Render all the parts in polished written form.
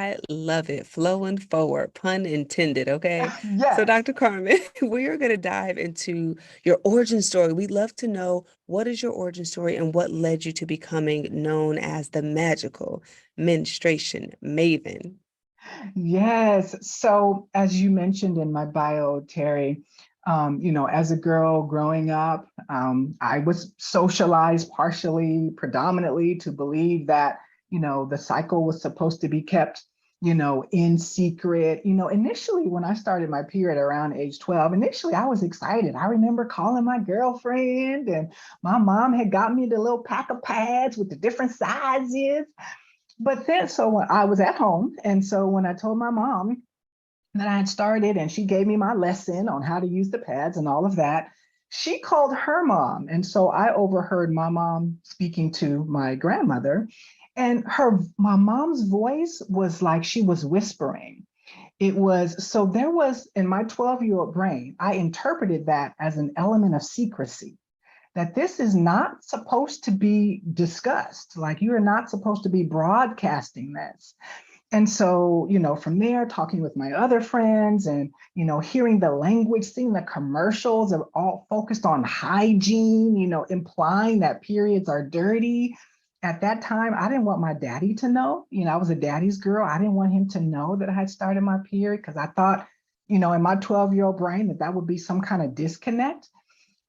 I love it. Flowing forward, pun intended, okay? So, Yes. Dr. Carmen, we are going to dive into your origin story. We'd love to know what is your origin story and what led you to becoming known as the Magical Menstruation Maven. Yes. So, as you mentioned in my bio, Terry, as a girl growing up, I was socialized partially, predominantly to believe that, the cycle was supposed to be kept, in secret. Initially, when I started my period around age 12, initially I was excited. I remember calling my girlfriend, and my mom had got me the little pack of pads with the different sizes. But then, so when I was at home, and so when I told my mom that I had started and she gave me my lesson on how to use the pads and all of that, she called her mom. And so I overheard my mom speaking to my grandmother, and my mom's voice was like she was whispering. It was so there was in my 12-year-old brain, I interpreted that as an element of secrecy, that this is not supposed to be discussed. Like you are not supposed to be broadcasting this. And so, from there, talking with my other friends and, hearing the language, seeing the commercials are all focused on hygiene, implying that periods are dirty. At that time, I didn't want my daddy to know. I was a daddy's girl. I didn't want him to know that I had started my period because I thought, in my 12-year-old brain that that would be some kind of disconnect.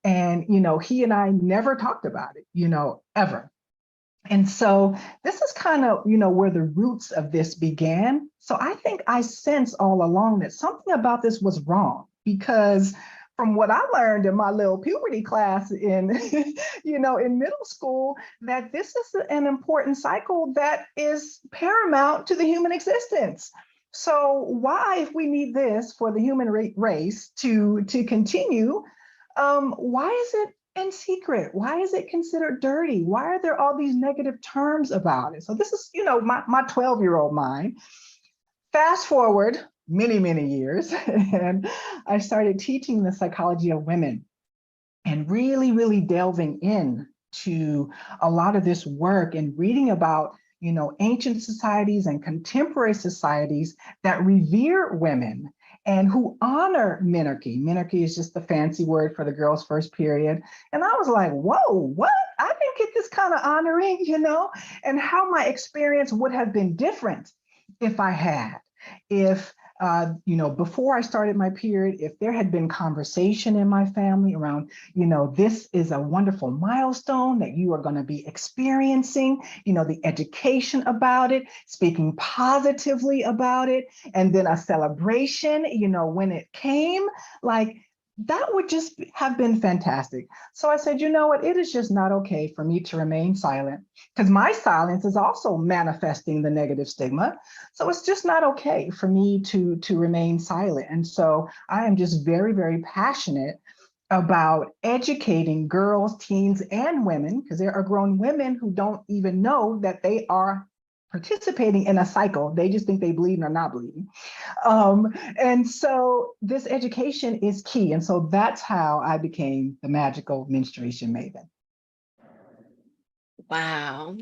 And, he and I never talked about it, ever. And so this is kind of, where the roots of this began. So I think I sensed all along that something about this was wrong because from what I learned in my little puberty class in, in middle school, that this is an important cycle that is paramount to the human existence. So why, if we need this for the human race to continue, why is it in secret? Why is it considered dirty? Why are there all these negative terms about it? So this is, my 12-year-old mind. Fast forward many, many years, and I started teaching the psychology of women and really, really delving in to a lot of this work and reading about ancient societies and contemporary societies that revere women and who honor menarche. Menarche is just the fancy word for the girl's first period. And I was like, whoa, what? I didn't get this kind of honoring, and how my experience would have been different if I had. If before I started my period, if there had been conversation in my family around, this is a wonderful milestone that you are going to be experiencing, the education about it, speaking positively about it, and then a celebration, when it came, like that would just have been fantastic. So I said, you know what, it is just not okay for me to remain silent because my silence is also manifesting the negative stigma. So it's just not okay for me to remain silent. And so I am just very, very passionate about educating girls, teens, and women, because there are grown women who don't even know that they are participating in a cycle. They just think they bleeding or not bleeding. And so this education is key. And so that's how I became the Magical Menstruation Maven. Wow.